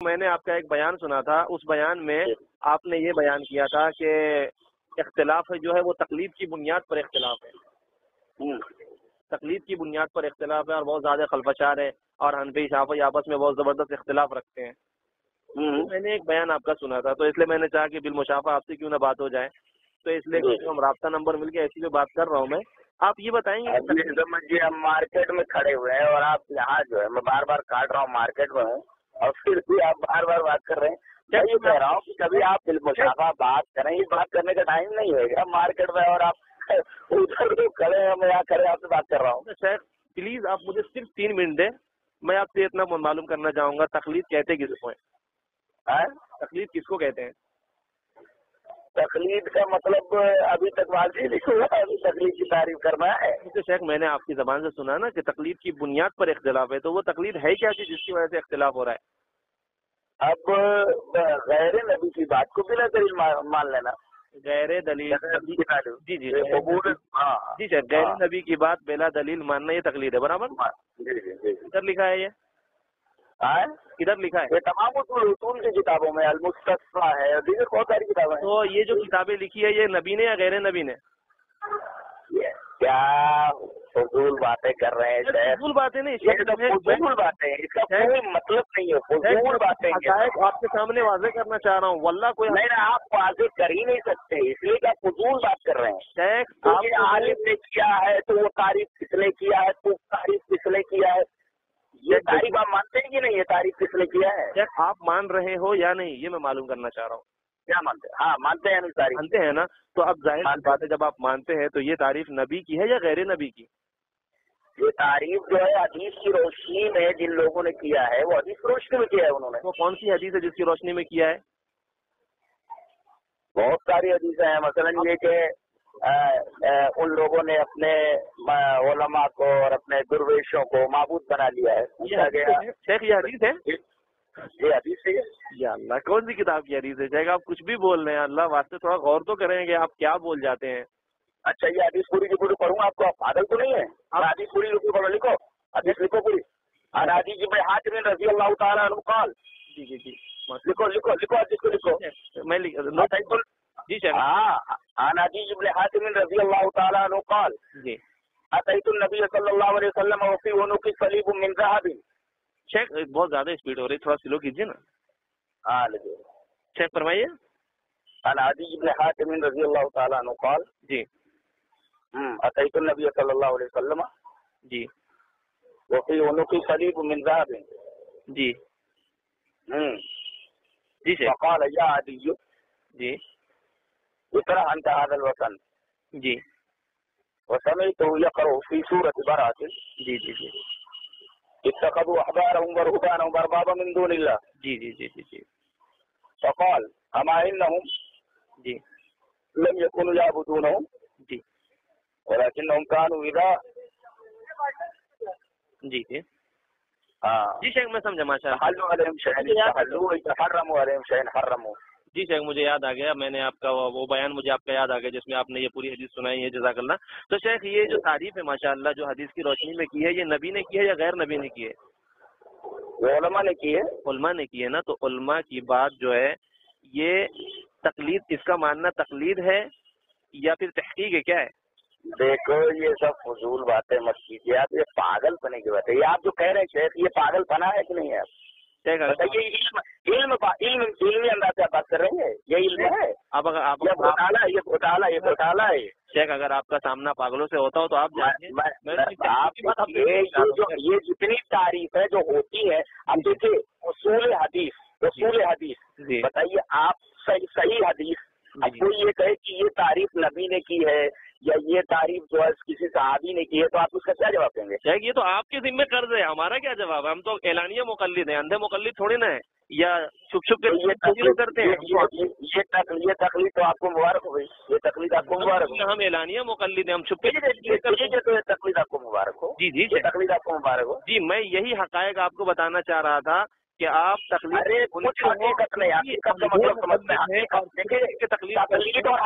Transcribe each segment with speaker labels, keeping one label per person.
Speaker 1: میں نے آپ کا ایک بیان سنا تھا، اس بیان میں آپ نے یہ بیان کیا تھا کہ اختلاف جو ہے وہ تقلید کی بنیاد پر اختلاف ہے، تقلید کی بنیاد پر اختلاف ہے اور بہت زیادہ خلفشار ہے، اور حنفی شافعی آپس میں بہت زبردست اختلاف رکھتے ہیں۔ میں نے ایک بیان آپ کا سنا تھا، تو اس لیے میں نے چاہا کہ بالمشافہ آپ سے کیوں نہ بات ہو جائے، تو اس لیے ہم رابطہ نمبر مل گیا، اسی پہ بات کر رہا ہوں میں۔ آپ یہ بتائیں گے
Speaker 2: سمجھیے ہم مارکیٹ میں کھڑے ہوئے ہیں اور آپ یہاں جو ہے میں بار بار کاٹ رہا ہوں، مارکیٹ میں ہوں اور پھر بھی آپ بار بار بات کر رہے ہیں۔ میں یہ کہہ رہا ہوں کہ کبھی آپ بالمشافہ بات کریں، یہ بات کرنے کا ٹائم نہیں ہے مارکیٹ میں، اور آپ ادھر کھڑے ہیں، میں یہاں کھڑے آپ سے بات کر رہا ہوں۔
Speaker 1: شیخ پلیز آپ مجھے صرف 3 منٹ دیں، میں آپ سے اتنا معلوم کرنا چاہوں گا تقلید کہتے کس کو ہیں؟ تقلید کس کو کہتے ہیں؟
Speaker 2: تقلید کا مطلب ابھی تک واضح نہیں ہوا، ابھی تقلید کی تعریف کرنا ہے۔
Speaker 1: شیخ میں نے آپ کی زبان سے سنا نا کہ تقلید کی بنیاد پر اختلاف ہے، تو وہ تقلید ہے کیا چیز جس کی وجہ سے اختلاف ہو رہا ہے؟
Speaker 2: اب غیر نبی کی بات کو بلا دلیل مان لینا،
Speaker 1: غیر دلیل جی جی
Speaker 2: جی
Speaker 1: سر، غیر نبی کی بات بلا دلیل ماننا یہ تقلید ہے، برابر؟ کدھر لکھا ہے یہ؟ کدھر لکھا ہے؟
Speaker 2: یہ تمام اصول کی کتابوں میں، المستصفیٰ ہے اور دیگر بہت ساری کتابیں ہیں۔
Speaker 1: تو یہ جو کتابیں لکھی ہے یہ نبی نے یا غیر نبی نے؟
Speaker 2: کیا فضول باتیں کر رہے ہیں؟
Speaker 1: فضول باتیں نہیں،
Speaker 2: فضول باتیں، اس کا کوئی مطلب نہیں ہے، فضول باتیں
Speaker 1: آپ کے سامنے واضح کرنا چاہ رہا ہوں، واللہ کوئی
Speaker 2: نہیں، آپ واضح کر ہی نہیں سکتے، اس لیے کہ آپ فضول بات کر رہے ہیں۔
Speaker 1: آپ
Speaker 2: عالم نے کیا ہے تو وہ تعریف کس نے کیا ہے، تو تعریف کس نے کیا ہے، یہ تعریف آپ مانتے ہیں کہ نہیں؟ یہ تعریف کس نے کیا ہے؟
Speaker 1: آپ مان رہے ہو یا نہیں یہ میں معلوم کرنا چاہ رہا ہوں۔
Speaker 2: کیا مانتے ہیں؟ ہاں مانتے ہیں، تعریف
Speaker 1: مانتے ہیں نا، تو اب ظاہر بات ہے جب آپ مانتے ہیں تو یہ تعریف نبی کی ہے یا غیر نبی کی؟
Speaker 2: یہ تعریف جو ہے حدیث کی روشنی میں جن لوگوں نے کیا ہے وہ حدیث کی روشنی میں کیا ہے انہوں نے۔
Speaker 1: وہ کون سی حدیث ہے جس کی روشنی میں کیا ہے؟
Speaker 2: بہت ساری حدیثیں ہیں، مثلا یہ کہ ان لوگوں نے اپنے علماء کو اور اپنے درویشوں کو معبود بنا لیا ہے۔
Speaker 1: شیخ یہ حدیث ہے؟
Speaker 2: یہ حدیث ہے
Speaker 1: یا اللہ، کون سی کتاب کی حدیث ہے؟ شیخ آپ کچھ بھی بول رہے ہیں، اللہ واسطے تھوڑا غور تو کریں کہ آپ کیا بول جاتے ہیں۔
Speaker 2: اچھا یہ حدیث پوری کی پوری پڑھوں آپ کو؟ آپ پاگل تو نہیں ہے؟ حدیث پوری پڑھو، لکھو حدیث، لکھو پوری۔ حدیث ابن حاتم رضی اللہ تعالیٰ عنہ قال،
Speaker 1: جی
Speaker 2: لکھو لکھو لکھو حدیث کو لکھو۔
Speaker 1: میں جی سر،
Speaker 2: عن حدیث ابن حاتم رضی اللہ تعالیٰ عنہ قال،
Speaker 1: جی
Speaker 2: اتیت النبی صلی اللہ علیہ وسلم وفی عنقہ صلیب من ذہب۔
Speaker 1: شیخ بہت زیادہ اسپیڈ ہو رہی ہے، تھوڑا سلو کیجیے نا۔
Speaker 2: ہاں لکھو،
Speaker 1: شیخ فرمائیے۔
Speaker 2: عن حدیث ابن حاتم رضی اللہ تعالیٰ عنہ قال،
Speaker 1: جی
Speaker 2: اتیت النبی صلی اللہ علیہ وسلم
Speaker 1: جی
Speaker 2: وفی عنقہ صلیب من ذہب۔
Speaker 1: جی جی شیخ،
Speaker 2: فقال یا عدی
Speaker 1: جی
Speaker 2: اقرأ انت هذا الوطن،
Speaker 1: جی
Speaker 2: وسمعته يقرأ في سورة براءة،
Speaker 1: جی جی جی
Speaker 2: اتخذوا أحبارهم ورهبانهم أربابا من دون الله،
Speaker 1: جی جی جی جی جی
Speaker 2: فقال أما إنهم
Speaker 1: جی
Speaker 2: لم يكونوا يعبدونهم
Speaker 1: جی
Speaker 2: ولكنهم كانوا إذا
Speaker 1: جی جی جی شیخ میں سمجھا، ماشاء اللہ۔
Speaker 2: حلوا عليهم شيئا حلوا حرموا عليهم شيئا حرموا۔
Speaker 1: جی شیخ مجھے یاد آ گیا، میں نے آپ کا وہ بیان مجھے آپ کا یاد آ گیا جس میں آپ نے یہ پوری حدیث سنائی ہے، جزاک اللہ۔ تو شیخ یہ جو تعریف ہے ماشاء اللہ جو حدیث کی روشنی میں کی ہے، یہ نبی نے کی ہے یا غیر نبی نے کی ہے؟
Speaker 2: وہ علماء نے کی ہے۔
Speaker 1: علماء نے کی ہے نا، تو علماء کی بات جو ہے یہ تقلید، اس کا ماننا تقلید ہے یا پھر تحقیق ہے، کیا ہے؟
Speaker 2: دیکھو یہ سب فضول باتیں مت کیجیے آپ، یہ پاگل پنے کی بات ہے، یہ آپ جو کہہ رہے ہیں شیخ یہ پاگل پنا ہے کہ نہیں ہے؟ بتائیے، علمی انداز سے آپ بات کر رہے ہیں، یہ علم ہے؟
Speaker 1: اب اگر آپ
Speaker 2: یہ گھوٹالا ہے
Speaker 1: شیخ، اگر آپ کا سامنا پاگلوں سے ہوتا ہو تو آپ
Speaker 2: یہ جتنی تعریف ہے جو ہوتی ہے، اب دیکھیے اصول حدیث بتائیے آپ، صحیح حدیث اب کوئی یہ کہے کہ یہ تعریف نبی نے کی ہے یا یہ تعریف جو ہے کسی صحابی نے کی ہے، تو آپ اس کا کیا جواب دیں گے؟
Speaker 1: شیخ یہ تو آپ کے ذمہ قرض ہے، ہمارا کیا جواب ہے؟ ہم تو اعلانیہ مقلد ہیں، اندھے مقلد تھوڑی نا ہے، یا چھپ چھپ کے یہ کرتے ہیں۔
Speaker 2: یہ تقلید تو آپ کو مبارک ہو گئی، یہ تقلید آپ کو مبارک ہو۔
Speaker 1: ہم اعلانیہ مقلد ہیں، ہم چھپ کے
Speaker 2: تقلید آپ کو مبارک ہو۔
Speaker 1: جی جی
Speaker 2: تقلید آپ کو مبارک ہو۔
Speaker 1: جی میں یہی حقائق آپ کو بتانا چاہ رہا تھا کہ آپ تقلید
Speaker 2: کچھ حقیقت نہیں، حقیقت کا مطلب سمجھتے ہیں۔ دیکھیے تقلید اور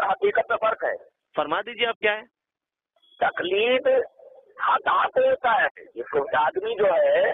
Speaker 2: حقیقت میں فرق ہے۔
Speaker 1: فرما دیجیے آپ کیا ہے؟
Speaker 2: تقلید ہاتھ ہوتا ہے، آدمی جو ہے